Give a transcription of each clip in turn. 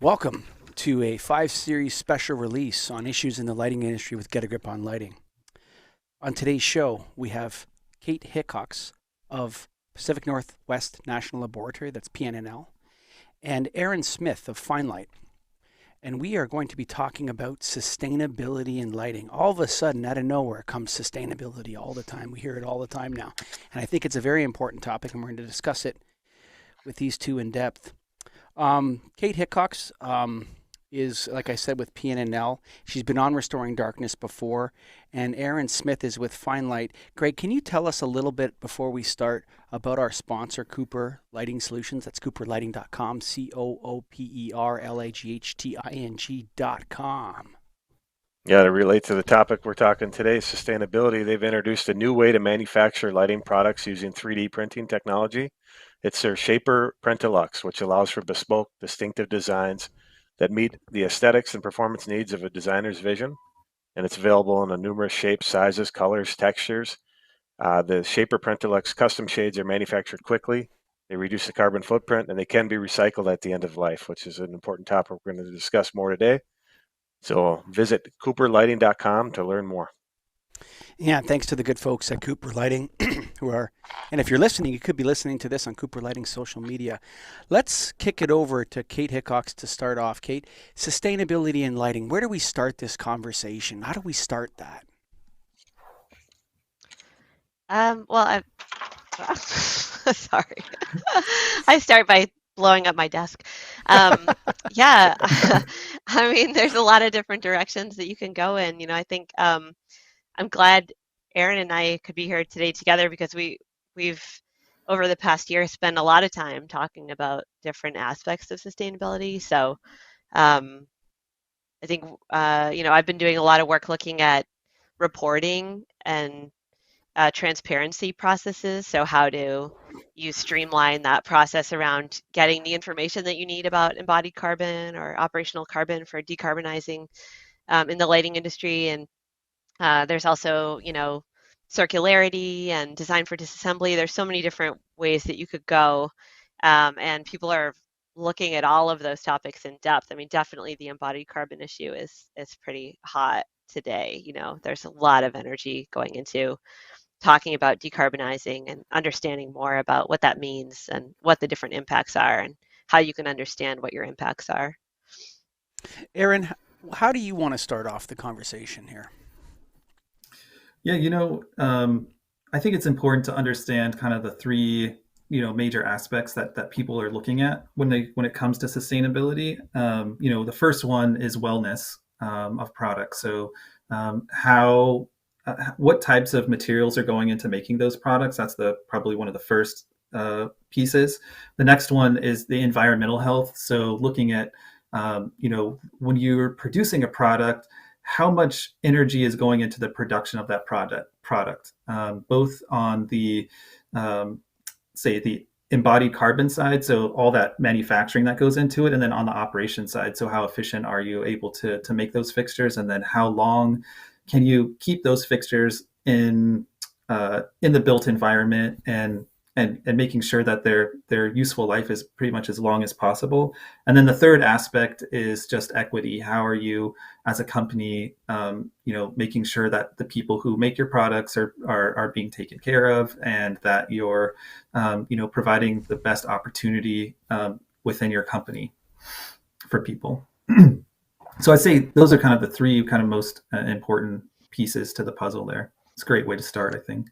Welcome to a 5 series special release on issues in the lighting industry with Get a Grip on Lighting. On today's show, we have Kate Hickcox of Pacific Northwest National Laboratory, that's PNNL, and Aaron Smith of FineLight. And we are going to be talking about sustainability in lighting. All of a sudden, out of nowhere, comes sustainability all the time. We hear it all the time now. And I think it's a very important topic, and we're going to discuss it with these two in depth. Kate Hickcox is, like I said, with PNNL. She's been on Restoring Darkness before, and Aaron Smith is with FineLight. Greg, can you tell us a little bit before we start about our sponsor, Cooper Lighting Solutions? That's cooperlighting.com, COOPERLIGHTING.com. Yeah, to relate to the topic we're talking today, sustainability, they've introduced a new way to manufacture lighting products using 3D printing technology. It's their Shaper Prentilux, which allows for bespoke, distinctive designs that meet the aesthetics and performance needs of a designer's vision. And it's available in numerous shapes, sizes, colors, textures. The Shaper Prentilux custom shades are manufactured quickly. They reduce the carbon footprint, and they can be recycled at the end of life, which is an important topic we're going to discuss more today. So visit cooperlighting.com to learn more. Yeah, thanks to the good folks at Cooper Lighting who are, and if you're listening, you could be listening to this on Cooper Lighting social media. Let's kick it over to Kate Hickcox to start off. Kate, sustainability in lighting. Where do we start this conversation? How do we start that? Sorry. I start by blowing up my desk. Yeah, I mean, there's a lot of different directions that you can go in. I think I'm glad Aaron and I could be here today together because we've over the past year spent a lot of time talking about different aspects of sustainability. So I think I've been doing a lot of work looking at reporting and transparency processes. So how do you streamline that process around getting the information that you need about embodied carbon or operational carbon for decarbonizing in the lighting industry? And there's also, circularity and design for disassembly. There's so many different ways that you could go. And people are looking at all of those topics in depth. I mean, definitely the embodied carbon issue is pretty hot today. There's a lot of energy going into talking about decarbonizing and understanding more about what that means and what the different impacts are and how you can understand what your impacts are. Aaron, how do you want to start off the conversation here? Yeah, I think it's important to understand kind of the three, major aspects that people are looking at when it comes to sustainability. The first one is wellness of products. So what types of materials are going into making those products? That's probably one of the first pieces. The next one is the environmental health. So looking at, when you're producing a product, how much energy is going into the production of that product, both on the, say, the embodied carbon side, so all that manufacturing that goes into it, and then on the operation side, so how efficient are you able to make those fixtures, and then how long can you keep those fixtures in the built environment and making sure that their useful life is pretty much as long as possible. And then the third aspect is just equity. How are you as a company, making sure that the people who make your products are being taken care of, and that you're, providing the best opportunity within your company for people. So I'd say those are kind of the three kind of most important pieces to the puzzle there. It's a great way to start, I think.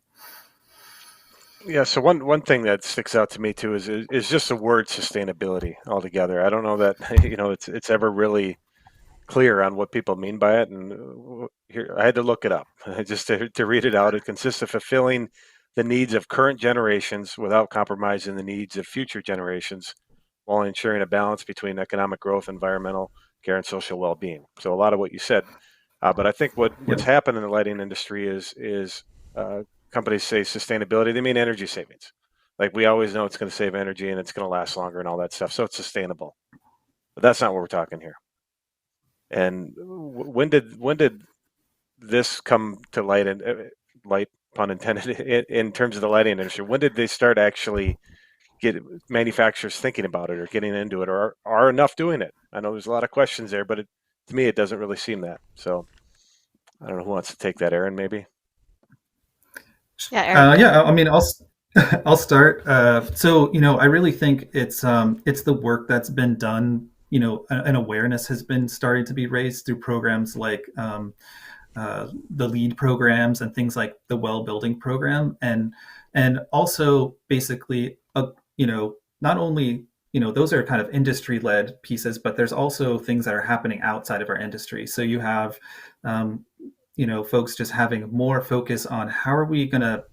Yeah, so one thing that sticks out to me too is just the word sustainability altogether. I don't know that it's ever really clear on what people mean by it, and here I had to look it up just to read it out. It consists of fulfilling the needs of current generations without compromising the needs of future generations, while ensuring a balance between economic growth, environmental care, and social well-being. So a lot of what you said, but I think what's happened in the lighting industry is companies say sustainability, they mean energy savings. Like we always know it's going to save energy and it's going to last longer and all that stuff. So it's sustainable. But that's not what we're talking here. And when did this come to light, and light pun intended, in terms of the lighting industry? When did they start actually get manufacturers thinking about it or getting into it, or are enough doing it? I know there's a lot of questions there, but to me, it doesn't really seem that. So I don't know who wants to take that, Aaron, maybe. Yeah, Aaron. Yeah, I mean, I'll start. So, I really think it's the work that's been done. An awareness has been starting to be raised through programs like the LEAD programs and things like the Well Building program, and also basically, not only those are kind of industry led pieces, but there's also things that are happening outside of our industry. So you have folks just having more focus on how are we going to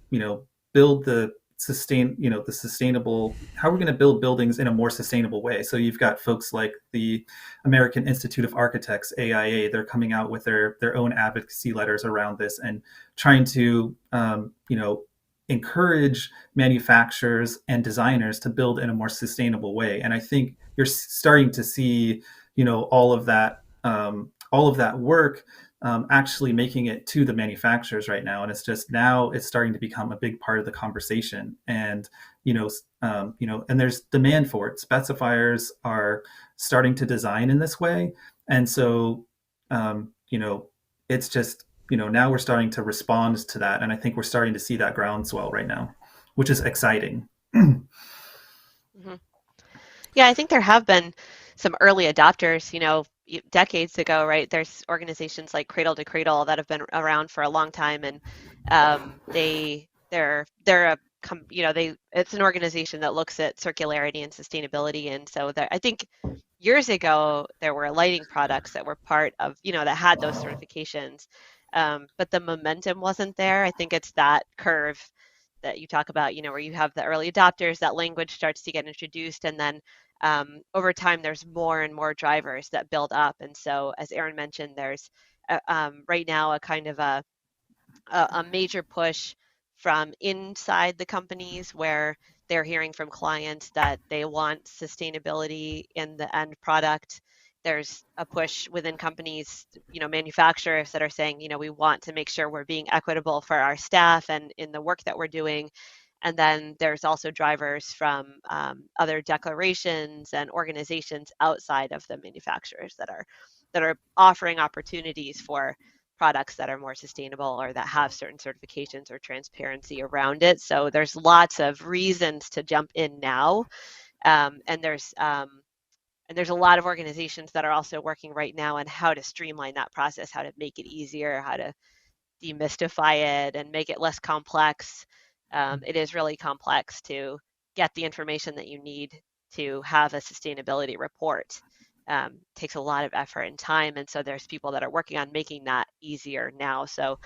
build the sustainable, how are we going to build buildings in a more sustainable way. So you've got folks like the American Institute of Architects, AIA. They're coming out with their own advocacy letters around this and trying to encourage manufacturers and designers to build in a more sustainable way. And I think you're starting to see all of that work actually making it to the manufacturers right now, and it's starting to become a big part of the conversation. And and there's demand for it. Specifiers are starting to design in this way, and so it's just now we're starting to respond to that, and I think we're starting to see that groundswell right now, which is exciting. Mm-hmm. Yeah, I think there have been some early adopters, decades ago, right? There's organizations like Cradle to Cradle that have been around for a long time, and it's an organization that looks at circularity and sustainability. And so I think years ago there were lighting products that were part of, that had those certifications, but the momentum wasn't there. I think it's that curve that you talk about, where you have the early adopters, that language starts to get introduced, and then over time there's more and more drivers that build up. And so, as Aaron mentioned, there's right now a kind of a major push from inside the companies, where they're hearing from clients that they want sustainability in the end product. There's a push within companies, manufacturers that are saying, we want to make sure we're being equitable for our staff and in the work that we're doing. And then there's also drivers from other declarations and organizations outside of the manufacturers that are offering opportunities for products that are more sustainable or that have certain certifications or transparency around it. So there's lots of reasons to jump in now, and there's a lot of organizations that are also working right now on how to streamline that process, how to make it easier, how to demystify it and make it less complex. It is really complex to get the information that you need to have a sustainability report. Takes a lot of effort and time, and so there's people that are working on making that easier now. So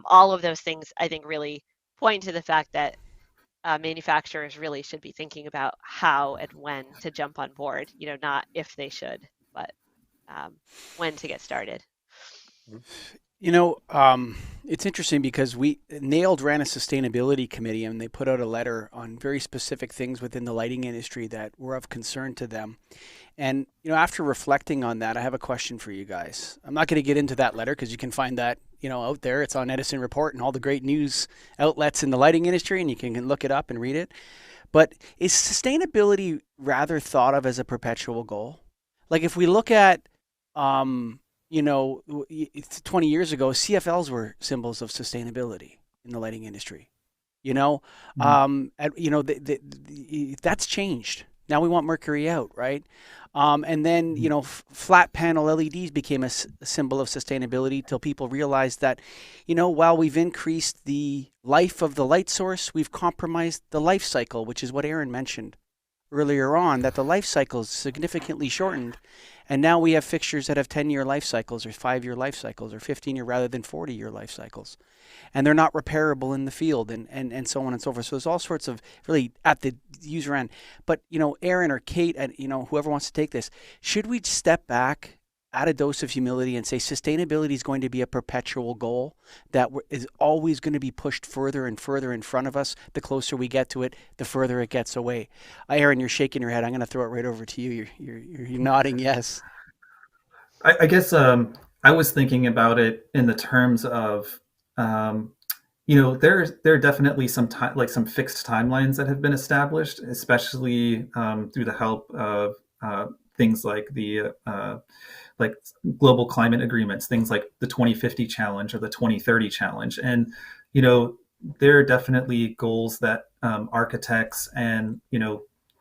all of those things, I think, really point to the fact that manufacturers really should be thinking about how and when to jump on board, not if they should, but when to get started. It's interesting because NAILD ran a sustainability committee, and they put out a letter on very specific things within the lighting industry that were of concern to them. And, after reflecting on that, I have a question for you guys. I'm not going to get into that letter because you can find that, out there. It's on Edison Report and all the great news outlets in the lighting industry, and you can look it up and read it. But is sustainability rather thought of as a perpetual goal? Like if we look at, 20 years ago, CFLs were symbols of sustainability in the lighting industry. That's changed. Now we want mercury out, right? And then, flat panel LEDs became a symbol of sustainability till people realized that, while we've increased the life of the light source, we've compromised the life cycle, which is what Aaron mentioned earlier on, that the life cycle is significantly shortened. And now we have fixtures that have 10-year life cycles or 5-year life cycles or 15-year rather than 40-year life cycles. And they're not repairable in the field and so on and so forth. So there's all sorts of really at the user end. But, Aaron or Kate, and, whoever wants to take this, should we step back, add a dose of humility and say sustainability is going to be a perpetual goal that is always going to be pushed further and further in front of us? The closer we get to it, the further it gets away. Aaron, you're shaking your head. I'm going to throw it right over to you. You're nodding yes. I guess I was thinking about it in the terms of there are definitely some some fixed timelines that have been established, especially through the help of things like the like global climate agreements, things like the 2050 challenge or the 2030 challenge. And, there are definitely goals that architects and,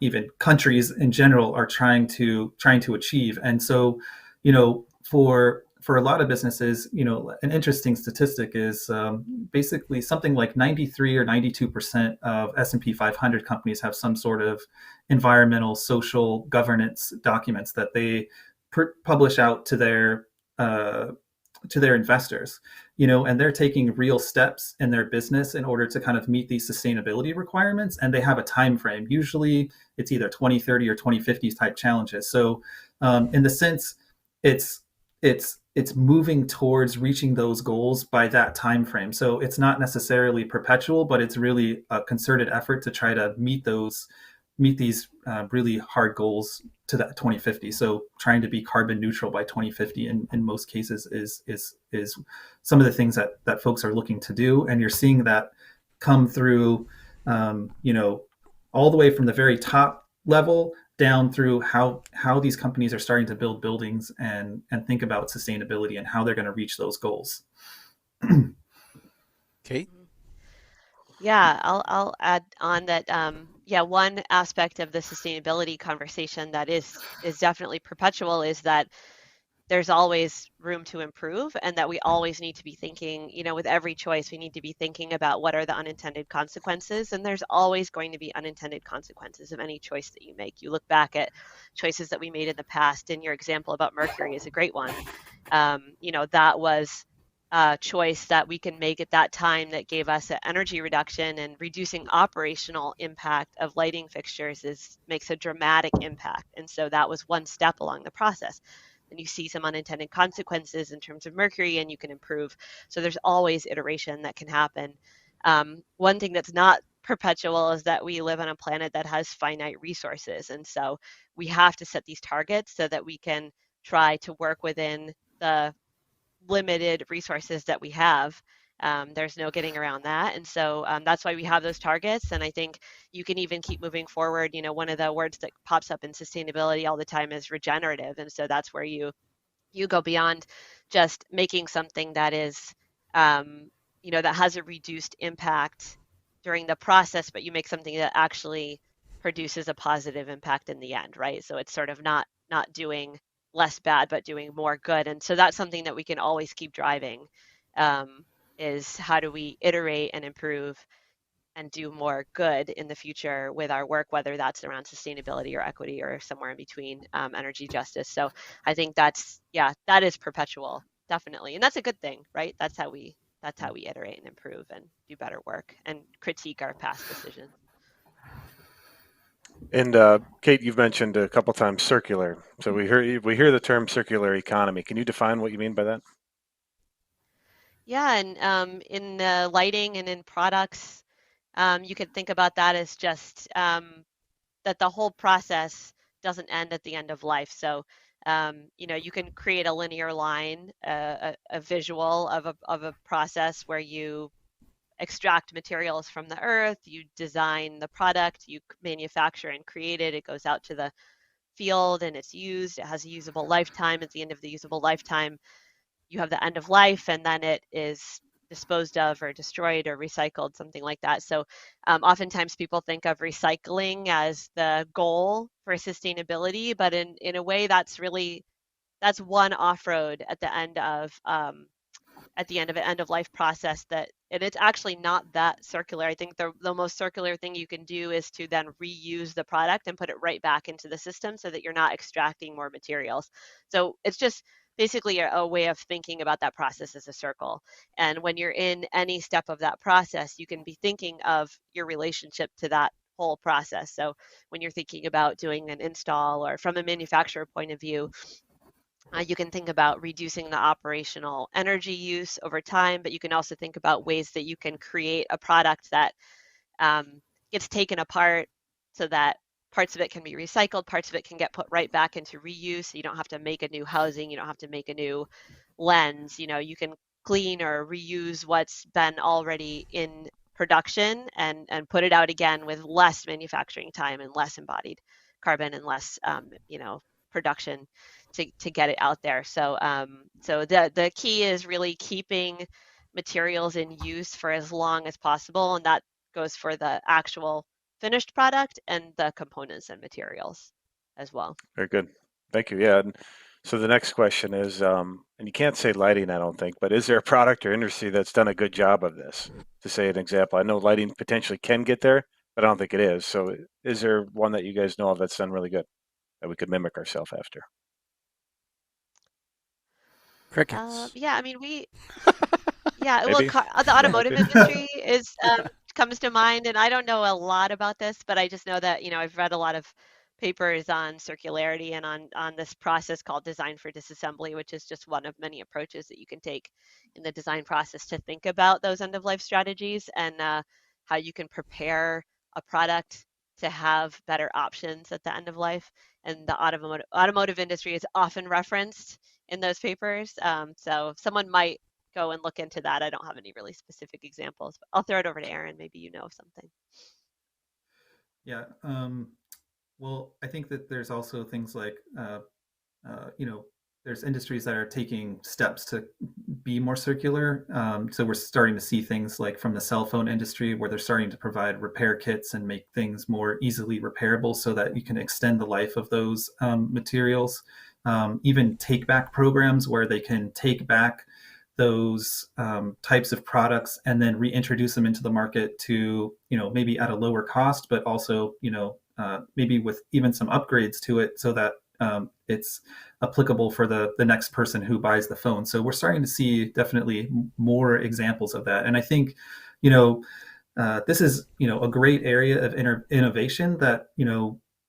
even countries in general are trying to achieve. And so, for a lot of businesses, an interesting statistic is basically something like 93 or 92% of S&P 500 companies have some sort of environmental, social governance documents that they publish out to their investors, and they're taking real steps in their business in order to kind of meet these sustainability requirements, and they have a time frame. Usually it's either 2030 or 2050 type challenges. So in the sense, it's moving towards reaching those goals by that time frame. So it's not necessarily perpetual, but it's really a concerted effort to try to meet these really hard goals to that 2050. So trying to be carbon neutral by 2050 in most cases is some of the things that folks are looking to do. And you're seeing that come through, all the way from the very top level down through how these companies are starting to build buildings and think about sustainability and how they're going to reach those goals. Kate? Yeah, I'll add on that. One aspect of the sustainability conversation that is definitely perpetual is that there's always room to improve, and that we always need to be thinking, with every choice, we need to be thinking about what are the unintended consequences. And there's always going to be unintended consequences of any choice that you make. You look back at choices that we made in the past, and your example about mercury is a great one. That was a choice that we can make at that time that gave us an energy reduction, and reducing operational impact of lighting fixtures makes a dramatic impact. And so that was one step along the process. And you see some unintended consequences in terms of mercury, and you can improve. So there's always iteration that can happen. One thing that's not perpetual is that we live on a planet that has finite resources. And so we have to set these targets so that we can try to work within the limited resources that we have. There's no getting around that. And so that's why we have those targets. And I think you can even keep moving forward. One of the words that pops up in sustainability all the time is regenerative. And so that's where you go beyond just making something that is, that has a reduced impact during the process, but you make something that actually produces a positive impact in the end, right? So it's sort of not doing less bad, but doing more good. And so that's something that we can always keep driving, is how do we iterate and improve and do more good in the future with our work, whether that's around sustainability or equity or somewhere in between, energy justice. So I think that is perpetual, definitely. And that's a good thing, right? That's how we iterate and improve and do better work and critique our past decisions. And Kate, you've mentioned a couple times circular. So we hear the term circular economy. Can you define what you mean by that? Yeah, and in lighting and in products, you could think about that as just that the whole process doesn't end at the end of life. So, you can create a linear line, a visual of a process where you extract materials from the earth, you design the product, you manufacture and create it, it goes out to the field and it's used, it has a usable lifetime. At the end of the usable lifetime, you have the end of life, and then it is disposed of or destroyed or recycled, something like that. So oftentimes people think of recycling as the goal for sustainability, but in a way that's one off-road at the end of an end of life process, and it's actually not that circular. I think the most circular thing you can do is to then reuse the product and put it right back into the system so that you're not extracting more materials. So it's just basically a way of thinking about that process as a circle. And when you're in any step of that process, you can be thinking of your relationship to that whole process. So when you're thinking about doing an install, or from a manufacturer point of view, you can think about reducing the operational energy use over time, but you can also think about ways that you can create a product that gets taken apart so that parts of it can be recycled, parts of it can get put right back into reuse. So you don't have to make a new housing, you don't have to make a new lens. You can clean or reuse what's been already in production and put it out again with less manufacturing time and less embodied carbon and less production to get it out there. So the key is really keeping materials in use for as long as possible, and that goes for the actual finished product and the components and materials as well. Very good. Thank you. Yeah. And so the next question is, and you can't say lighting, I don't think, but is there a product or industry that's done a good job of this? To say an example, I know lighting potentially can get there, but I don't think it is. So is there one that you guys know of that's done really good that we could mimic ourselves after? Crickets. Yeah, I mean, well, Maybe. the automotive industry comes to mind, and I don't know a lot about this, but I just know that, I've read a lot of papers on circularity and on this process called design for disassembly, which is just one of many approaches that you can take in the design process to think about those end-of-life strategies and how you can prepare a product to have better options at the end of life. And the automotive industry is often referenced in those papers. So someone might go and look into that. I don't have any really specific examples, but I'll throw it over to Aaron. Maybe you know of something. Yeah. Well, I think that there's also things like, there's industries that are taking steps to be more circular. So we're starting to see things like from the cell phone industry where they're starting to provide repair kits and make things more easily repairable so that you can extend the life of those materials. Even take back programs where they can take back those types of products and then reintroduce them into the market to, maybe at a lower cost, but also, maybe with even some upgrades to it so that it's applicable for the next person who buys the phone. So we're starting to see definitely more examples of that. And I think, this is, a great area of innovation that,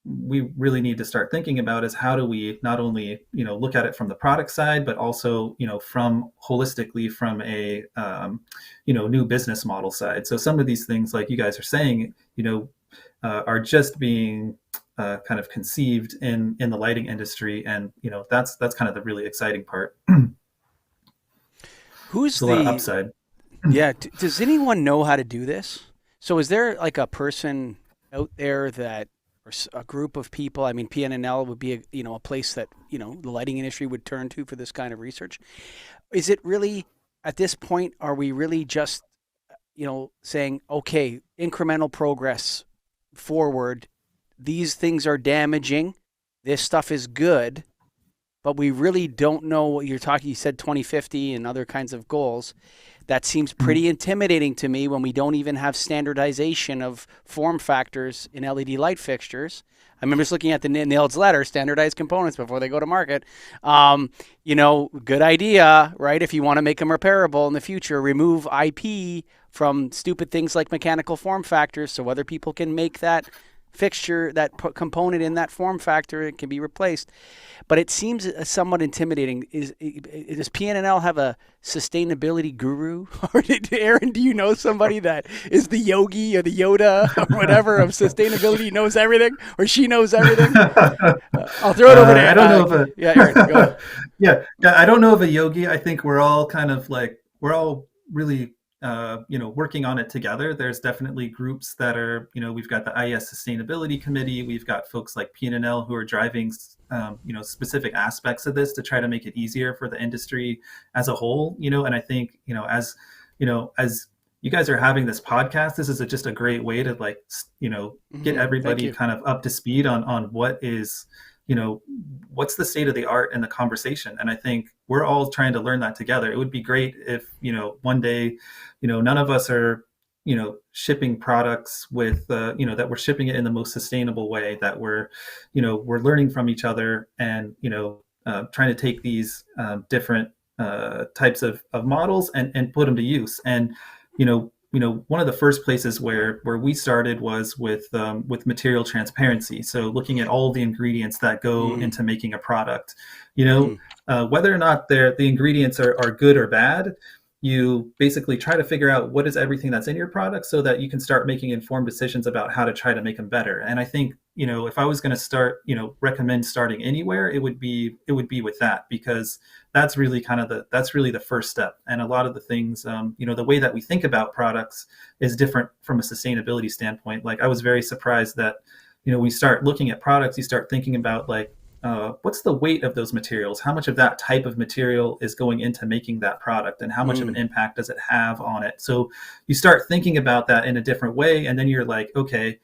we really need to start thinking about is how do we not only, look at it from the product side, but also, from holistically from a, new business model side. So some of these things, like you guys are saying, are just being kind of conceived in the lighting industry, and that's kind of the really exciting part. Who's a lot of upside? Yeah, does anyone know how to do this? So is there like a person out there that, or a group of people? I mean, PNNL would be a place that the lighting industry would turn to for this kind of research. Is it really at this point? Are we really just saying, okay, incremental progress forward? These things are damaging. This stuff is good, but we really don't know what you're talking. You said 2050 and other kinds of goals. That seems pretty intimidating to me when we don't even have standardization of form factors in LED light fixtures. I remember just looking at the NILD's letter, standardized components before they go to market. Good idea, right? If you want to make them repairable in the future, remove IP from stupid things like mechanical form factors so other people can make that fixture, that component in that form factor, it can be replaced. But it seems somewhat intimidating. Does PNNL have a sustainability guru? Or Aaron, do you know somebody that is the yogi or the Yoda or whatever of sustainability, knows everything, or she knows everything? I'll throw it over to Aaron. I don't know if Aaron, go ahead. Yeah, I don't know of a yogi. I think we're all kind of like, we're all really working on it together. There's definitely groups that are, we've got the IES Sustainability Committee. We've got folks like PNNL who are driving, specific aspects of this to try to make it easier for the industry as a whole. And I think, as you guys are having this podcast, this is just a great way to get everybody kind of up to speed on what is, what's the state of the art in the conversation. And I think we're all trying to learn that together. It would be great if, one day, none of us are, shipping products with, that we're shipping it in the most sustainable way, that we're learning from each other and, trying to take these different types of models and put them to use. And, one of the first places where we started was with material transparency. So looking at all the ingredients that go into making a product, whether or not the ingredients are good or bad, you basically try to figure out what is everything that's in your product so that you can start making informed decisions about how to try to make them better. And I think, if I was going to start, recommend starting anywhere, it would be with that, because that's really the first step. And a lot of the things, the way that we think about products is different from a sustainability standpoint. Like, I was very surprised that, we start looking at products, you start thinking about, like, what's the weight of those materials? How much of that type of material is going into making that product, and how much of an impact does it have on it? So you start thinking about that in a different way, and then you're like, okay,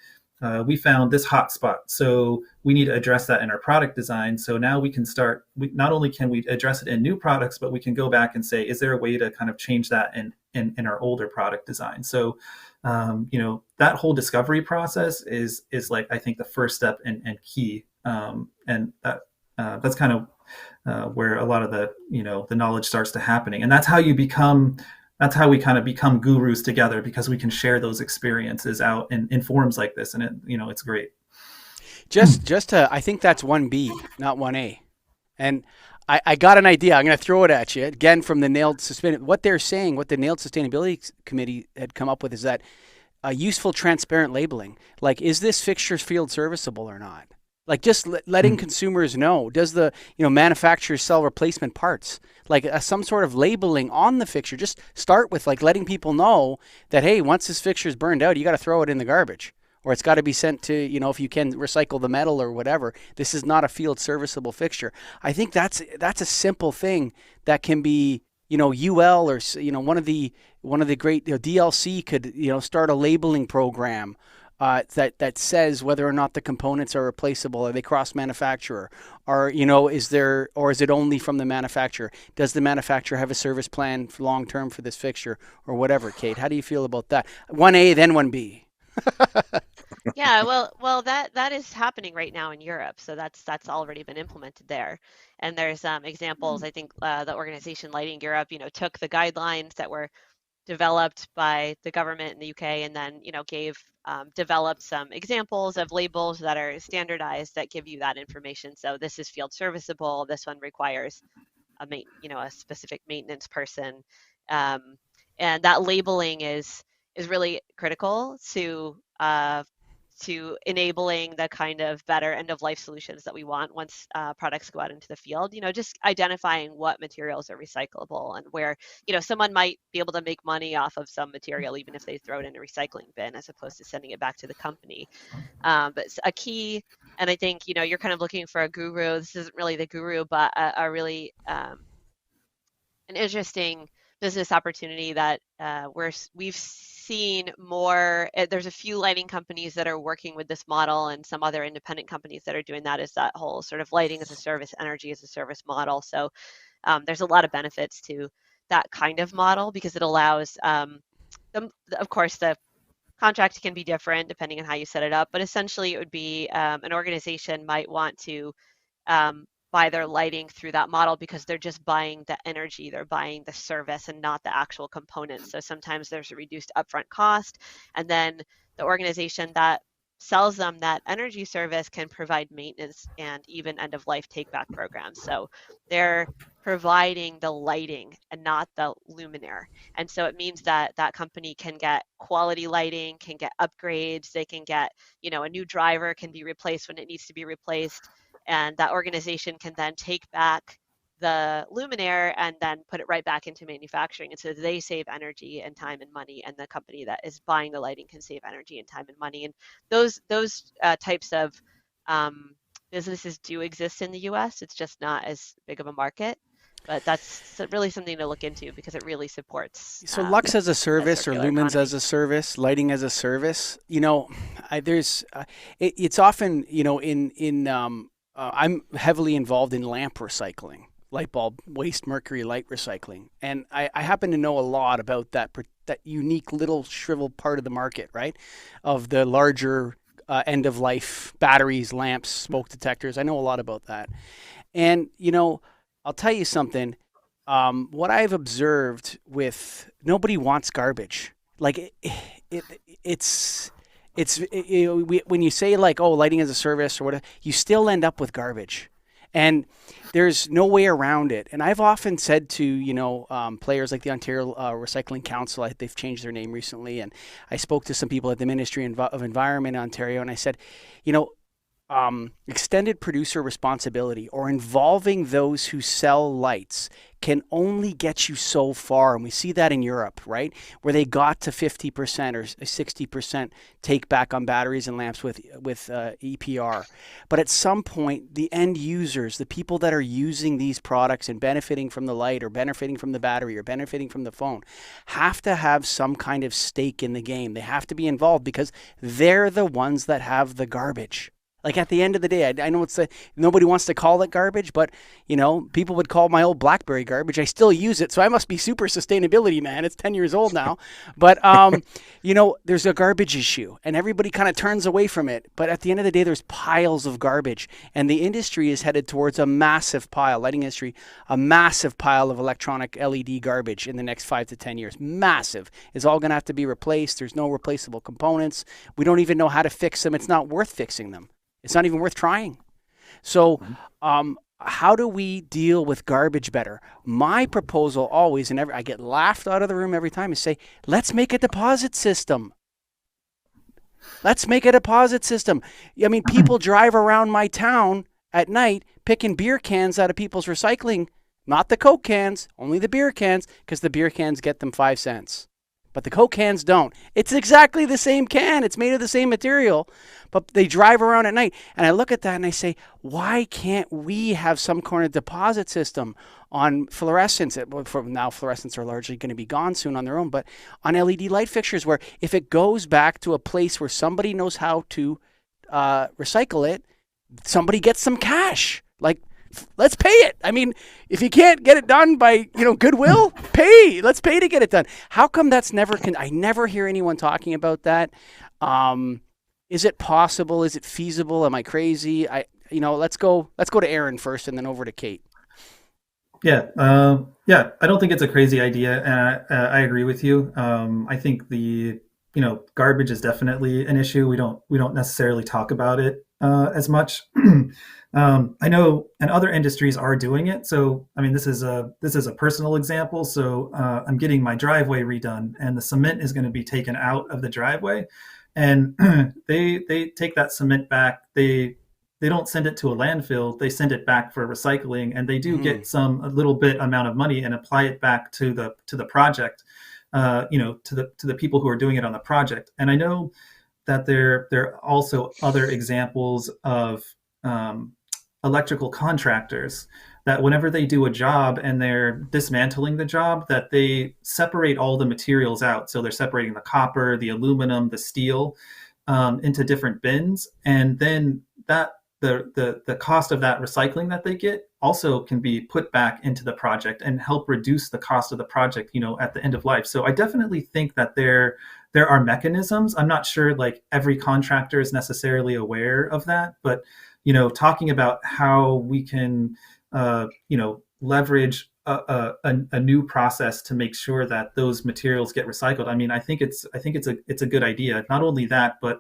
we found this hot spot, so we need to address that in our product design. So now we can start, not only can we address it in new products, but we can go back and say, is there a way to kind of change that in our older product design? So that whole discovery process is like, I think, the first step and key. And that's kind of where a lot of the knowledge starts to happening, and that's how we kind of become gurus together, because we can share those experiences out in forums like this, and it's great. I think that's 1B, not 1A, and I got an idea. I'm going to throw it at you again from the Nailed Sustainability. What they're saying, what the Nailed Sustainability Committee had come up with, is that useful, transparent labeling. Like, is this fixture field serviceable or not? Like, just letting consumers know. Does the manufacturer sell replacement parts? Like, some sort of labeling on the fixture. Just start with, like, letting people know that, hey, once this fixture is burned out, you got to throw it in the garbage, or it's got to be sent to, if you can recycle the metal or whatever. This is not a field serviceable fixture. I think that's a simple thing that can be, UL or one of the great DLC could start a labeling program. That says whether or not the components are replaceable, are they cross-manufacturer, or is it only from the manufacturer? Does the manufacturer have a service plan for long-term for this fixture or whatever? Kate, how do you feel about that? 1A, then 1B. Yeah, well, that is happening right now in Europe, so that's already been implemented there. And there's examples. I think the organization Lighting Europe, took the guidelines that were developed by the government in the UK, and then developed some examples of labels that are standardized that give you that information. So this is field serviceable. This one requires a specific maintenance person, and that labeling is really critical to enabling the kind of better end-of-life solutions that we want once products go out into the field. Just identifying what materials are recyclable, and where, someone might be able to make money off of some material, even if they throw it in a recycling bin, as opposed to sending it back to the company. But a key, and I think, you're kind of looking for a guru. This isn't really the guru, but a really an interesting business opportunity that we've seen more. There's a few lighting companies that are working with this model, and some other independent companies that are doing that, is that whole sort of lighting as a service, energy as a service model. So there's a lot of benefits to that kind of model, because it allows of course, the contract can be different depending on how you set it up, but essentially it would be an organization might want to buy their lighting through that model, because they're just buying the energy, they're buying the service and not the actual components. So sometimes there's a reduced upfront cost, and then the organization that sells them that energy service can provide maintenance and even end-of-life take-back programs. So they're providing the lighting and not the luminaire. And so it means that that company can get quality lighting, can get upgrades, they can get, a new driver can be replaced when it needs to be replaced. And that organization can then take back the luminaire and then put it right back into manufacturing. And so they save energy and time and money, and the company that is buying the lighting can save energy and time and money. And those types of businesses do exist in the US. It's just not as big of a market. But that's really something to look into, because it really supports. So Lux as a service, or lumens economy as a service, lighting as a service. It's often I'm heavily involved in lamp recycling, light bulb waste, mercury light recycling, and I happen to know a lot about that unique little shriveled part of the market, right? Of the larger end of life batteries, lamps, smoke detectors. I know a lot about that, and I'll tell you something. What I've observed with nobody wants garbage. Like when you say, like, oh, lighting as a service or whatever, you still end up with garbage, and there's no way around it. And I've often said to players like the Ontario Recycling Council, they've changed their name recently, and I spoke to some people at the Ministry of Environment in Ontario, and I said, extended producer responsibility or involving those who sell lights can only get you so far. And we see that in Europe, right? Where they got to 50% or 60% take back on batteries and lamps with EPR. But at some point, the end users, the people that are using these products and benefiting from the light or benefiting from the battery or benefiting from the phone, have to have some kind of stake in the game. They have to be involved because they're the ones that have the garbage. Like at the end of the day, I know nobody wants to call it garbage, but people would call my old BlackBerry garbage. I still use it, so I must be super sustainability, man. It's 10 years old now, but there's a garbage issue, and everybody kind of turns away from it. But at the end of the day, there's piles of garbage, and the industry is headed towards a massive pile, lighting industry, a massive pile of electronic LED garbage in the next 5 to 10 years. Massive. It's all going to have to be replaced. There's no replaceable components. We don't even know how to fix them. It's not worth fixing them. It's not even worth trying. So how do we deal with garbage better? My proposal always, and I get laughed out of the room every time, is say, let's make a deposit system. Let's make a deposit system. I mean, people drive around my town at night picking beer cans out of people's recycling, not the Coke cans, only the beer cans, because the beer cans get them 5 cents. But the Coke cans don't. It's exactly the same can. It's made of the same material, but they drive around at night. And I look at that and I say, why can't we have some kind of deposit system on fluorescents? Now fluorescents are largely going to be gone soon on their own, but on LED light fixtures where if it goes back to a place where somebody knows how to recycle it, somebody gets some cash. Like, let's pay it. I mean, if you can't get it done by, goodwill, pay. Let's pay to get it done. How come that's I never hear anyone talking about that. Is it possible? Is it feasible? Am I crazy? Let's go to Aaron first and then over to Kate. Yeah. I don't think it's a crazy idea. And I agree with you. I think the garbage is definitely an issue. We don't necessarily talk about it as much. I know, and other industries are doing it. So, I mean, this is a personal example. So, I'm getting my driveway redone, and the cement is going to be taken out of the driveway, and they take that cement back. They don't send it to a landfill. They send it back for recycling, and they do get a little bit amount of money and apply it back to the project. To the people who are doing it on the project. And I know that there are also other examples of electrical contractors that whenever they do a job and they're dismantling the job, that they separate all the materials out. So they're separating the copper, the aluminum, the steel into different bins. And then the cost of that recycling that they get also can be put back into the project and help reduce the cost of the project, at the end of life. So I definitely think that there are mechanisms. I'm not sure like every contractor is necessarily aware of that, but talking about how we can leverage a new process to make sure that those materials get recycled. I mean, I think it's a good idea. Not only that, but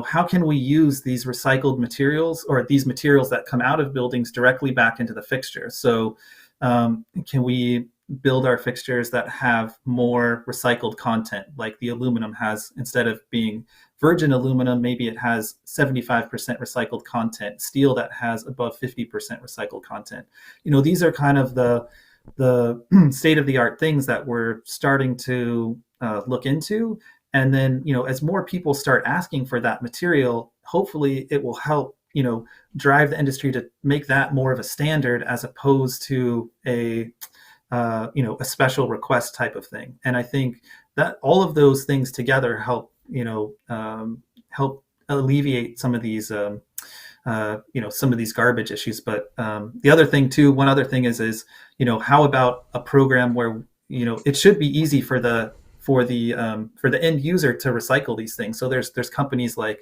how can we use these recycled materials or these materials that come out of buildings directly back into the fixture? So can we build our fixtures that have more recycled content, like the aluminum has? Instead of being virgin aluminum, maybe it has 75% recycled content, steel that has above 50% recycled content. These are kind of the state-of-the-art things that we're starting to look into. And then, as more people start asking for that material, hopefully it will help, drive the industry to make that more of a standard as opposed to a special request type of thing. And I think that all of those things together help alleviate some of these, some of these garbage issues. But the other thing too, one other thing is, how about a program where, it should be easy for the end user to recycle these things. So there's companies like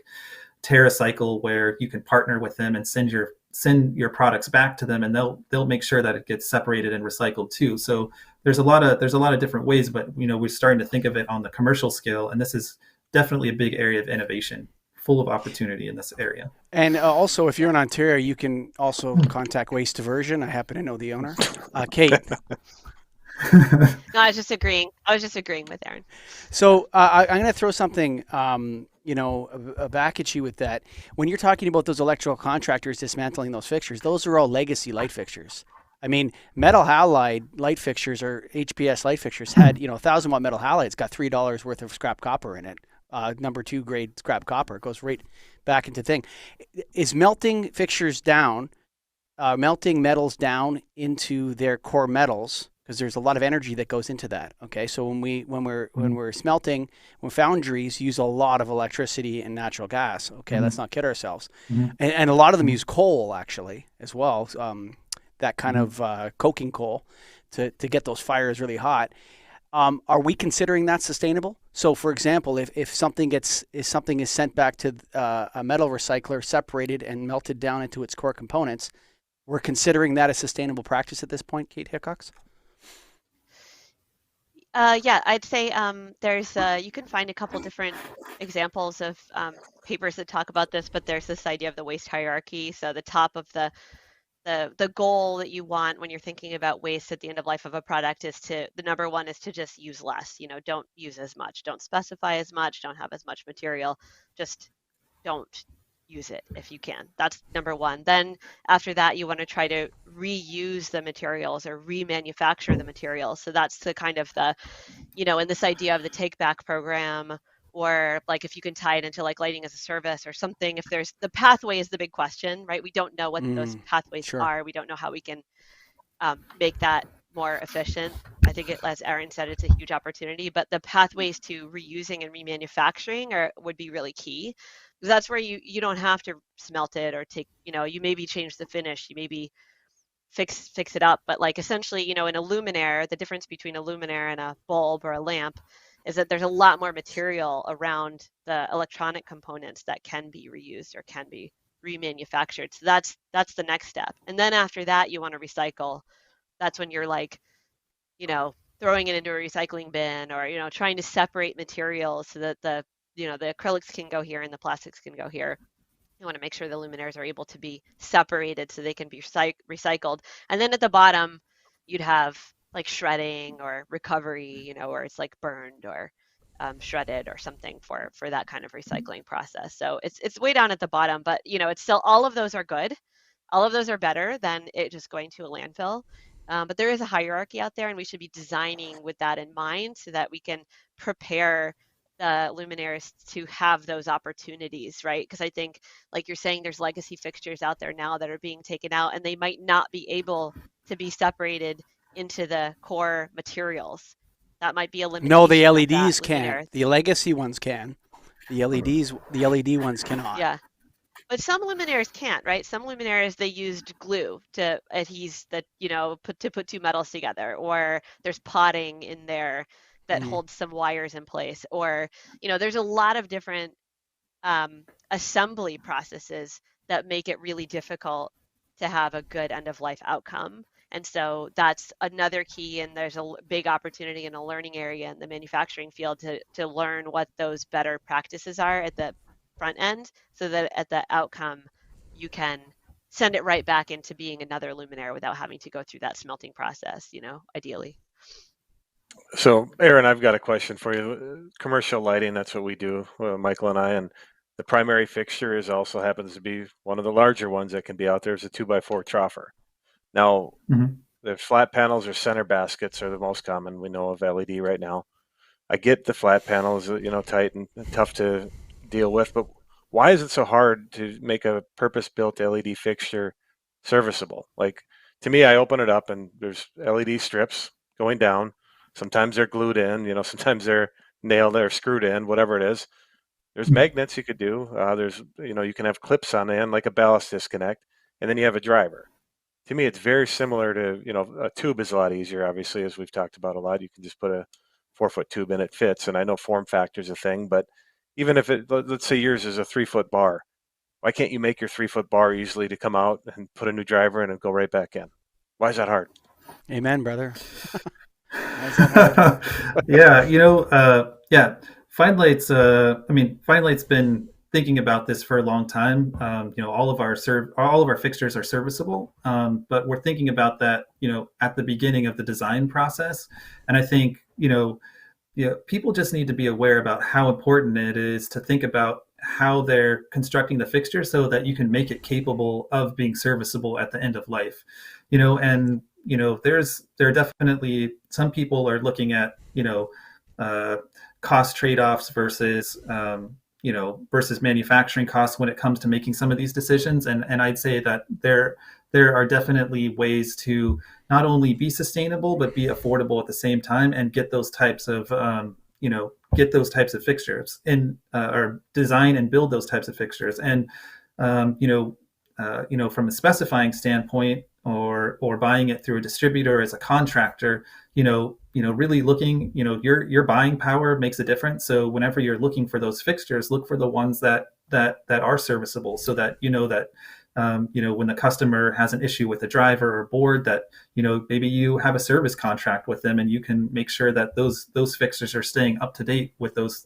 TerraCycle where you can partner with them and send your products back to them, and they'll make sure that it gets separated and recycled too. So there's a lot of different ways, but we're starting to think of it on the commercial scale, and this is definitely a big area of innovation, full of opportunity in this area. And also, if you're in Ontario, you can also contact Waste Diversion. I happen to know the owner, Kate. No, I was just agreeing. I was just agreeing with Aaron. So I'm going to throw something, back at you with that. When you're talking about those electrical contractors dismantling those fixtures, those are all legacy light fixtures. I mean, metal halide light fixtures or HPS light fixtures had, 1,000-watt metal halide. It's got $3 worth of scrap copper in it. Number 2 grade scrap copper. It goes right back into thing. Is melting fixtures down, melting metals down into their core metals, because there's a lot of energy that goes into that. Okay, so when we're smelting, when foundries use a lot of electricity and natural gas. Okay, let's not kid ourselves. And a lot of them use coal actually as well. That kind of coking coal to get those fires really hot. Are we considering that sustainable? So, for example, if something is sent back to a metal recycler, separated and melted down into its core components, we're considering that a sustainable practice at this point, Kate Hickcox? Yeah, I'd say there's you can find a couple different examples of papers that talk about this, but there's this idea of the waste hierarchy. So the top of the goal that you want when you're thinking about waste at the end of life of a product is the number one is to just use less. Don't use as much, don't specify as much, don't have as much material, just don't use it if you can. That's number one. Then after that, you want to try to reuse the materials or remanufacture the materials. So that's the kind of in this idea of the take back program, or like if you can tie it into like lighting as a service or something. If there's the pathway is the big question, right? We don't know what those pathways are. We don't know how we can make that more efficient. I think as Aaron said, it's a huge opportunity, but the pathways to reusing and remanufacturing would be really key. Because that's where you don't have to smelt it or take, you maybe change the finish, you maybe fix it up. But like essentially, in a luminaire, the difference between a luminaire and a bulb or a lamp is that there's a lot more material around the electronic components that can be reused or can be remanufactured. So that's the next step. And then after that, you want to recycle. That's when you're like, throwing it into a recycling bin, or, trying to separate materials so that the acrylics can go here and the plastics can go here. You want to make sure the luminaires are able to be separated so they can be recycled. And then at the bottom, you'd have like shredding or recovery, where it's like burned or shredded or something for that kind of recycling process. So it's way down at the bottom, but it's still, all of those are good. All of those are better than it just going to a landfill. But there is a hierarchy out there, and we should be designing with that in mind so that we can prepare the luminaires to have those opportunities, right? Because I think, like you're saying, there's legacy fixtures out there now that are being taken out, and they might not be able to be separated into the core materials. That might be a limitation. No, the LEDs can. The legacy ones can. The LED ones cannot. Yeah. But some luminaires can't, right? Some luminaires, they used glue to adhese put two metals together, or there's potting in there that holds some wires in place, or there's a lot of different assembly processes that make it really difficult to have a good end of life outcome. And so that's another key, and there's a big opportunity in a learning area in the manufacturing field to learn what those better practices are at the front end, so that at the outcome you can send it right back into being another luminaire without having to go through that smelting process, ideally. So, Aaron, I've got a question for you. Commercial lighting, that's what we do, Michael and I, and the primary fixture also happens to be one of the larger ones that can be out there is a 2x4 troffer. Now, the flat panels or center baskets are the most common. We know of LED right now. I get the flat panels, tight and tough to deal with, but why is it so hard to make a purpose-built LED fixture serviceable? Like, to me, I open it up and there's LED strips going down. Sometimes they're glued in, sometimes they're nailed or screwed in, whatever it is. There's magnets you could do. There's, you can have clips on the end, like a ballast disconnect, and then you have a driver. To me, it's very similar to, a tube is a lot easier, obviously, as we've talked about a lot. You can just put a 4-foot tube and it fits. And I know form factor is a thing, but even if let's say yours is a 3-foot bar, why can't you make your 3-foot bar easily to come out and put a new driver in and go right back in? Why is that hard? Amen, brother. Yeah, Fine Light's been thinking about this for a long time. All of our fixtures are serviceable, but we're thinking about that, at the beginning of the design process. And I think, people just need to be aware about how important it is to think about how they're constructing the fixture so that you can make it capable of being serviceable at the end of life. And there are definitely some people are looking at cost trade-offs versus manufacturing costs when it comes to making some of these decisions. And I'd say that there are definitely ways to not only be sustainable but be affordable at the same time, and get those types of fixtures and or design and build those types of fixtures. And from a specifying standpoint, or buying it through a distributor as a contractor, really looking, your buying power makes a difference. So whenever you're looking for those fixtures, look for the ones that are serviceable, so that when the customer has an issue with a driver or board, that maybe you have a service contract with them, and you can make sure that those fixtures are staying up to date with those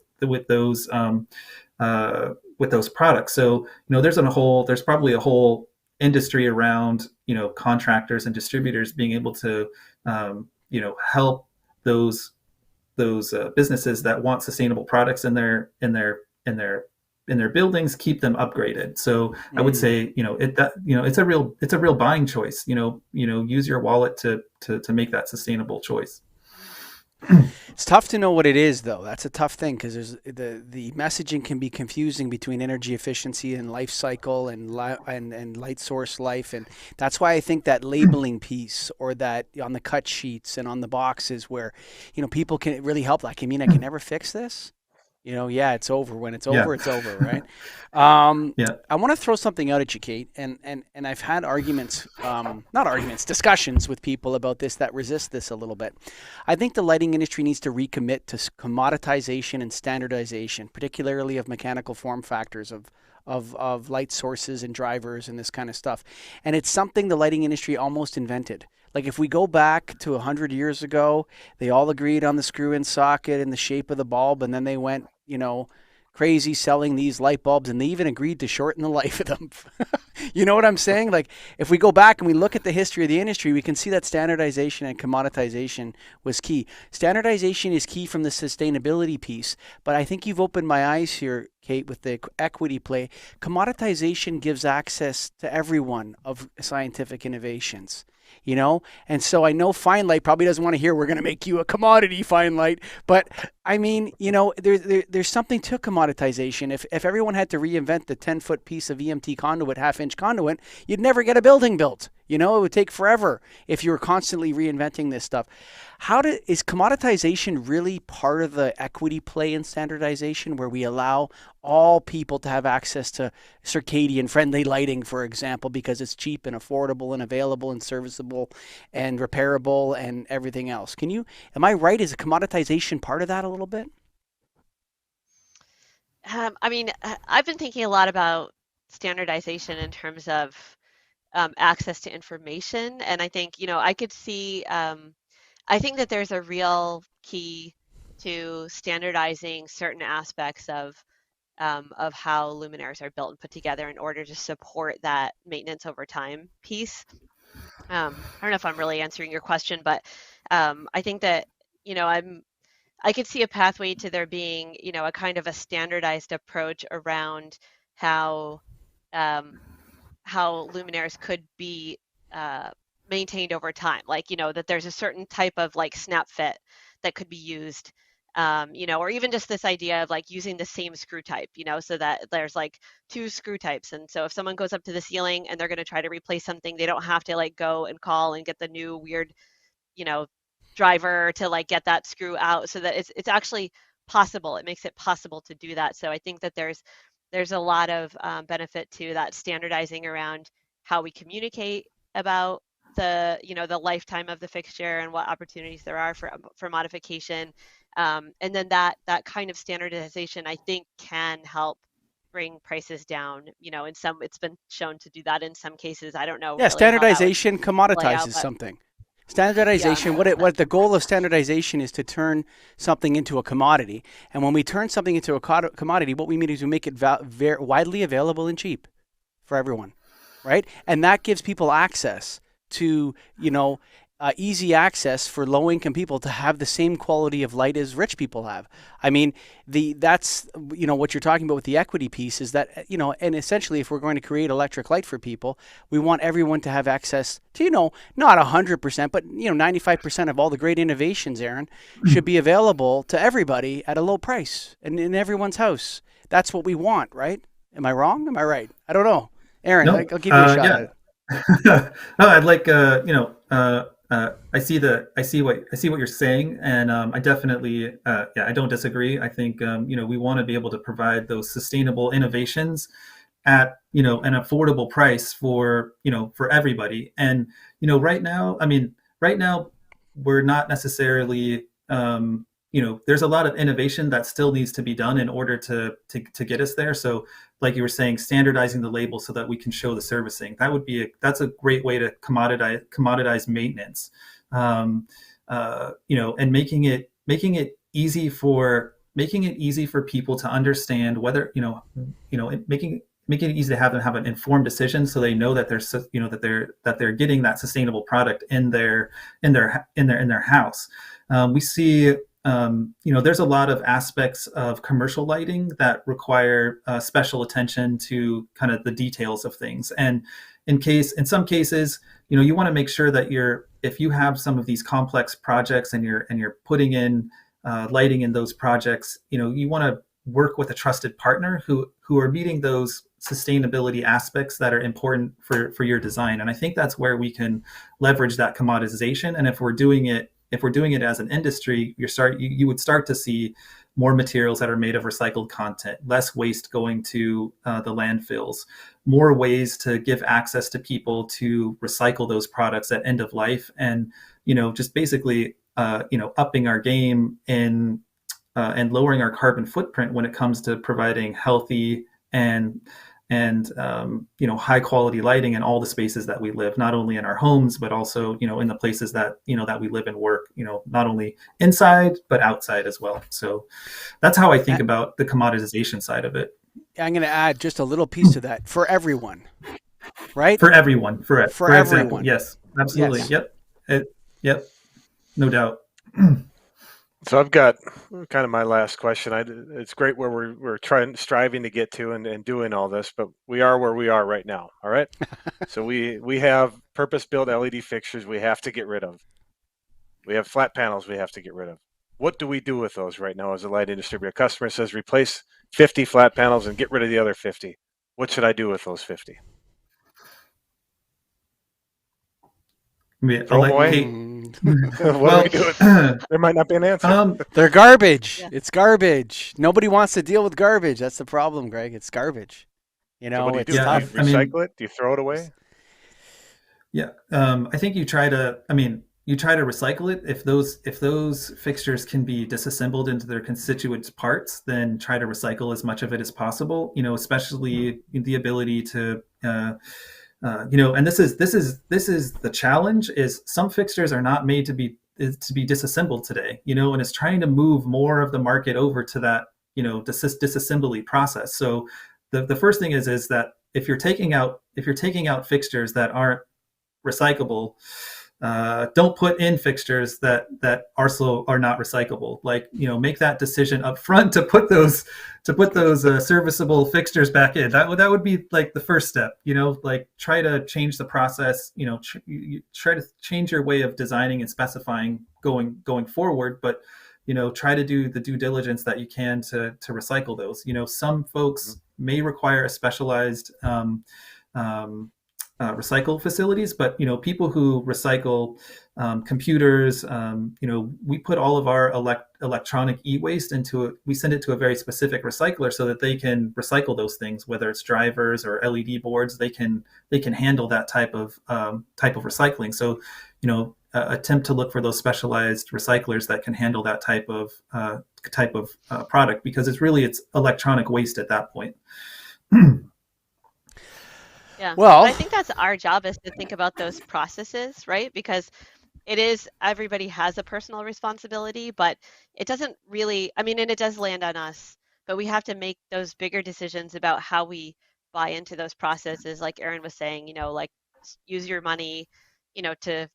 products. So there's probably a whole industry around contractors and distributors being able to help those businesses that want sustainable products in their buildings, keep them upgraded. So I would say it's a real buying choice. Use your wallet to make that sustainable choice. It's tough to know what it is, though. That's a tough thing, because there's the messaging can be confusing between energy efficiency and life cycle and light source life, and that's why I think that labeling piece, or that on the cut sheets and on the boxes, where people can really help. Like, I can never fix this. It's over. When it's over, it's over, right? I want to throw something out at you, Kate, and I've had discussions with people about this that resist this a little bit. I think the lighting industry needs to recommit to commoditization and standardization, particularly of mechanical form factors of light sources and drivers and this kind of stuff. And it's something the lighting industry almost invented. Like, if we go back to 100 years ago, they all agreed on the screw-in socket and the shape of the bulb, and then they went, crazy selling these light bulbs, and they even agreed to shorten the life of them. You know what I'm saying? Like, if we go back and we look at the history of the industry, we can see that standardization and commoditization was key. Standardization is key from the sustainability piece, but I think you've opened my eyes here, Kate, with the equity play. Commoditization gives access to everyone of scientific innovations. And so I know Fine Light probably doesn't want to hear we're going to make you a commodity, Fine Light, but there's something to commoditization. If everyone had to reinvent the 10-foot piece of EMT conduit, half-inch conduit, you'd never get a building built. It would take forever if you were constantly reinventing this stuff. Is commoditization really part of the equity play in standardization, where we allow all people to have access to circadian friendly lighting, for example, because it's cheap and affordable and available and serviceable and repairable and everything else? Am I right? Is commoditization part of that a little bit? I've been thinking a lot about standardization in terms of access to information, and I think I could see. I think that there's a real key to standardizing certain aspects of how luminaires are built and put together in order to support that maintenance over time piece. I don't know if I'm really answering your question, but I think that I could see a pathway to there being a kind of a standardized approach around how luminaires could be maintained over time, like that there's a certain type of like snap fit that could be used, or even just this idea of like using the same screw type, so that there's like 2 screw types, and so if someone goes up to the ceiling and they're going to try to replace something, they don't have to like go and call and get the new weird driver to like get that screw out, so that it's actually possible. It makes it possible to do that. So I think that there's a lot of benefit to that standardizing around how we communicate about the lifetime of the fixture and what opportunities there are for modification, and then that kind of standardization, I think, can help bring prices down. It's been shown to do that in some cases. I don't know. Yeah, really standardization commoditizes something. Standardization, what the goal of standardization is to turn something into a commodity. And when we turn something into a commodity, what we mean is we make it very widely available and cheap for everyone, right? And that gives people access to, easy access for low-income people to have the same quality of light as rich people have. I mean, that's what you're talking about with the equity piece is that, and essentially if we're going to create electric light for people, we want everyone to have access to, not 100%, but 95% of all the great innovations, Aaron, should be available to everybody at a low price and in everyone's house. That's what we want, right? Am I wrong? Am I right? I don't know. Aaron, No, I'll give you a shot at it. No, I'd like I see what you're saying, and I definitely I don't disagree. I think we want to be able to provide those sustainable innovations at an affordable price for everybody. And right now we're not necessarily there's a lot of innovation that still needs to be done in order to get us there. So like you were saying, standardizing the label so that we can show the servicing, that's a great way to commoditize maintenance, and making it easy for people to understand whether making it easy to have them have an informed decision, so they know that they're getting that sustainable product in their house. We see there's a lot of aspects of commercial lighting that require special attention to kind of the details of things. And in some cases, you want to make sure that if you have some of these complex projects and you're putting in lighting in those projects, you want to work with a trusted partner who are meeting those sustainability aspects that are important for your design. And I think that's where we can leverage that commoditization. And if we're doing it as an industry, you would start to see more materials that are made of recycled content, less waste going to the landfills, more ways to give access to people to recycle those products at end of life, and just basically upping our game and lowering our carbon footprint when it comes to providing healthy and high quality lighting in all the spaces that we live, not only in our homes, but also, in the places that we live and work, not only inside, but outside as well. So that's how I think about the commoditization side of it. I'm going to add just a little piece to that for everyone, right? For everyone, for everyone. Example. Yes, absolutely. Yes. Yep. No doubt. So I've got kind of my last question. It's great where we're striving to get to and doing all this, but we are where we are right now. All right. So we have purpose-built LED fixtures we have to get rid of. We have flat panels we have to get rid of. What do we do with those right now as a lighting distributor? A customer says replace 50 flat panels and get rid of the other 50. What should I do with those 50? Throw them away? What do we do with them? There might not be an answer. They're garbage. Yeah. It's garbage. Nobody wants to deal with garbage. That's the problem, Greg. It's garbage. So what do you do? Tough. Do you recycle it? Do you throw it away? Yeah. I think you try to recycle it. If those fixtures can be disassembled into their constituent parts, then try to recycle as much of it as possible, especially the ability to and this is the challenge, is some fixtures are not made to be disassembled today, and it's trying to move more of the market over to that, disassembly process. So the first thing is that if you're taking out fixtures that aren't recyclable, don't put in fixtures that also are not recyclable. Like, make that decision up front to put those serviceable fixtures back in. That would be like the first step. Like, try to change the process. Try to change your way of designing and specifying going forward. But try to do the due diligence that you can to recycle those. Some folks may require a specialized recycle facilities, but people who recycle computers, we put all of our electronic e-waste we send it to a very specific recycler so that they can recycle those things, whether it's drivers or LED boards. They can handle that type of recycling. So attempt to look for those specialized recyclers that can handle that type of product, because it's electronic waste at that point. Yeah. Well, I think that's our job, is to think about those processes, right? Because it is, everybody has a personal responsibility, but it doesn't really, I mean, and it does land on us, but we have to make those bigger decisions about how we buy into those processes. Like Aaron was saying, like use your money, to,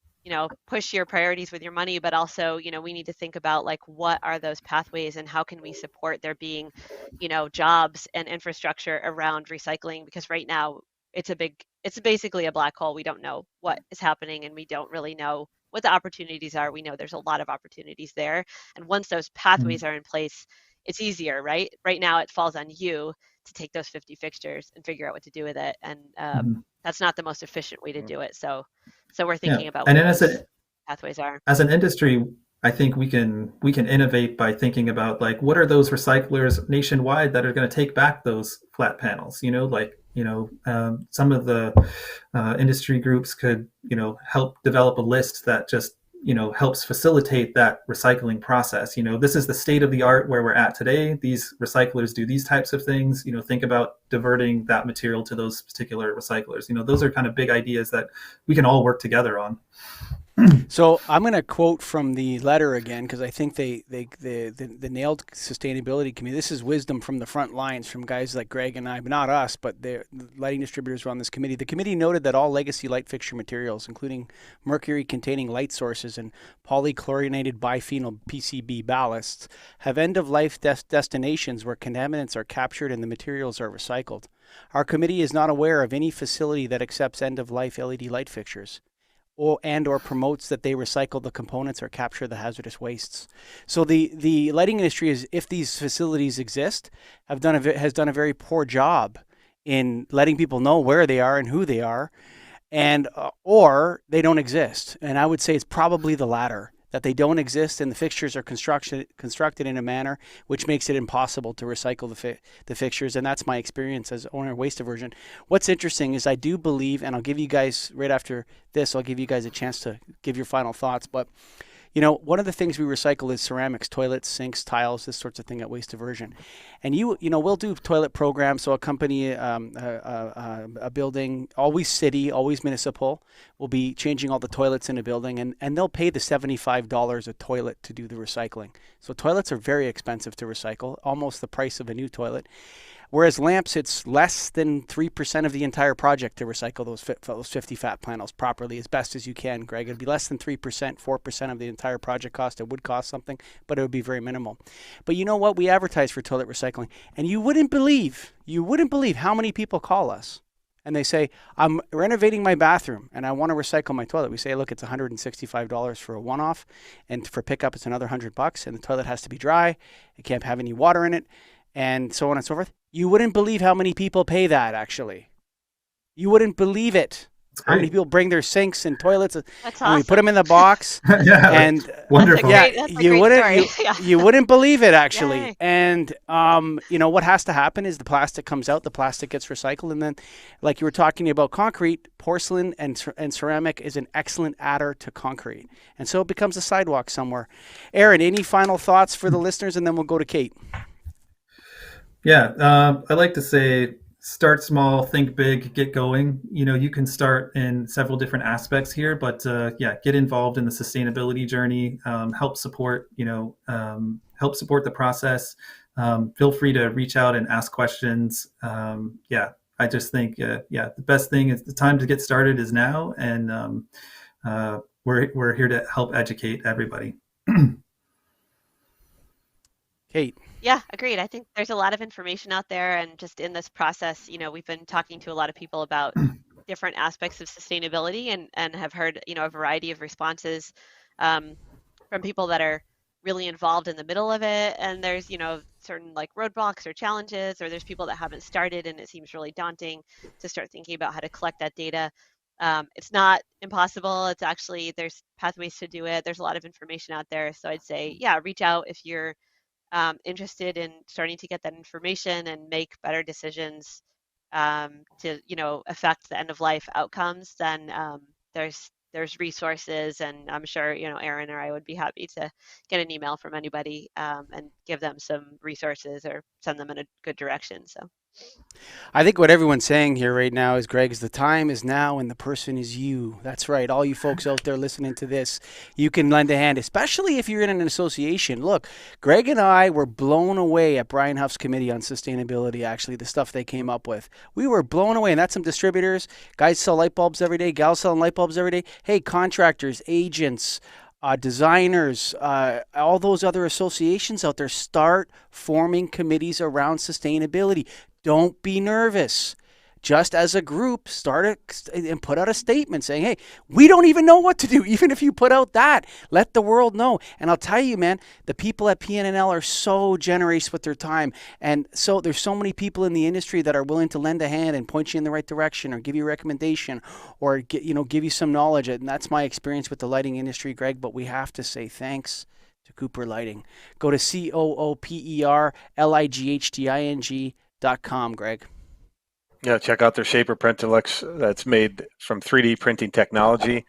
push your priorities with your money, but also, we need to think about like what are those pathways and how can we support there being, jobs and infrastructure around recycling, because right now it's basically a black hole. We don't know what is happening and we don't really know what the opportunities are. We know there's a lot of opportunities there. And once those pathways are in place, it's easier, right? Right now, it falls on you to take those 50 fixtures and figure out what to do with it. And that's not the most efficient way to do it. So we're thinking about and what then those pathways are. as an industry, I think we can innovate by thinking about like what are those recyclers nationwide that are going to take back those flat panels. Some of the industry groups could help develop a list that just helps facilitate that recycling process. This is the state of the art where we're at today. These recyclers do these types of things. Think about diverting that material to those particular recyclers. Those are kind of big ideas that we can all work together on. So I'm going to quote from the letter again because I think they nailed sustainability committee. This is wisdom from the front lines from guys like Greg and I, but not us, but the lighting distributors were on this committee. The committee noted that all legacy light fixture materials, including mercury-containing light sources and polychlorinated biphenyl PCB ballasts, have end-of-life destinations where contaminants are captured and the materials are recycled. Our committee is not aware of any facility that accepts end-of-life LED light fixtures or promotes that they recycle the components or capture the hazardous wastes. So the lighting industry is, if these facilities exist, has done a very poor job in letting people know where they are and who they are, and or they don't exist. And I would say it's probably the latter, that they don't exist and the fixtures are constructed in a manner which makes it impossible to recycle the fixtures. And that's my experience as owner of Waste Diversion. What's interesting is I do believe, and I'll give you guys, right after this, I'll give you guys a chance to give your final thoughts, but one of the things we recycle is ceramics, toilets, sinks, tiles, this sorts of thing at Waste Diversion. And we'll do toilet programs. So a company, a building, always city, always municipal, will be changing all the toilets in a building, and they'll pay the $75 a toilet to do the recycling. So toilets are very expensive to recycle, almost the price of a new toilet. Whereas lamps, it's less than 3% of the entire project to recycle those 50 fat panels properly as best as you can, Greg. It'd be less than 3%, 4% of the entire project cost. It would cost something, but it would be very minimal. But you know what? We advertise for toilet recycling, and you wouldn't believe how many people call us. And they say, I'm renovating my bathroom and I want to recycle my toilet. We say, look, it's $165 for a one-off, and for pickup, it's another $100, and the toilet has to be dry. It can't have any water in it, and so on and so forth. You wouldn't believe how many people pay that, actually. You wouldn't believe it. How many people bring their sinks and toilets, That's and awesome. we put them in the box. Yeah, and wonderful. You wouldn't believe it, actually. Yay. And what has to happen is the plastic comes out, the plastic gets recycled, and then, like you were talking about concrete, porcelain and ceramic is an excellent adder to concrete, and so it becomes a sidewalk somewhere. Aaron, any final thoughts for the listeners, and then we'll go to Kate. Yeah, I like to say, start small, think big, get going. You can start in several different aspects here, but get involved in the sustainability journey. Help support the process. Feel free to reach out and ask questions. I just think the best thing is the time to get started is now, and we're here to help educate everybody. Kate. Yeah, agreed. I think there's a lot of information out there, and just in this process, we've been talking to a lot of people about different aspects of sustainability, and have heard, a variety of responses from people that are really involved in the middle of it, and there's, certain like roadblocks or challenges, or there's people that haven't started and it seems really daunting to start thinking about how to collect that data. It's not impossible. It's actually, there's pathways to do it. There's a lot of information out there. So I'd say, reach out if you're interested in starting to get that information and make better decisions to affect the end of life outcomes. Then there's resources, and I'm sure Aaron or I would be happy to get an email from anybody and give them some resources or send them in a good direction. So I think what everyone's saying here right now is, Greg, is the time is now and the person is you. That's right. All you folks out there listening to this, you can lend a hand, especially if you're in an association. Look, Greg and I were blown away at Brian Huff's committee on sustainability, actually, the stuff they came up with. We were blown away, and that's some distributors. Guys sell light bulbs every day, gals selling light bulbs every day. Hey, contractors, agents, designers, all those other associations out there, start forming committees around sustainability. Don't be nervous. Just as a group, and put out a statement saying, hey, we don't even know what to do. Even if you put out that, let the world know. And I'll tell you, man, the people at PNNL are so generous with their time. And so there's so many people in the industry that are willing to lend a hand and point you in the right direction or give you a recommendation or give you some knowledge. And that's my experience with the lighting industry, Greg. But we have to say thanks to Cooper Lighting. Go to COOPERLIGHTING.com, Greg. Yeah, check out their Shaper Printelux that's made from 3D printing technology,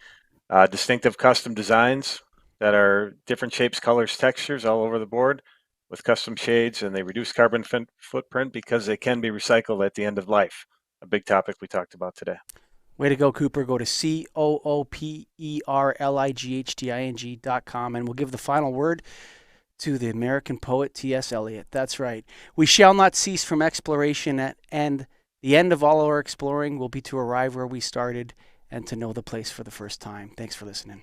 distinctive custom designs that are different shapes, colors, textures all over the board with custom shades, and they reduce carbon footprint because they can be recycled at the end of life, a big topic we talked about today. Way to go, Cooper. Go to COOPERLIGHTING.com, and we'll give the final word to the American poet T.S. Eliot. That's right. We shall not cease from exploration, and the end of all our exploring will be to arrive where we started and to know the place for the first time. Thanks for listening.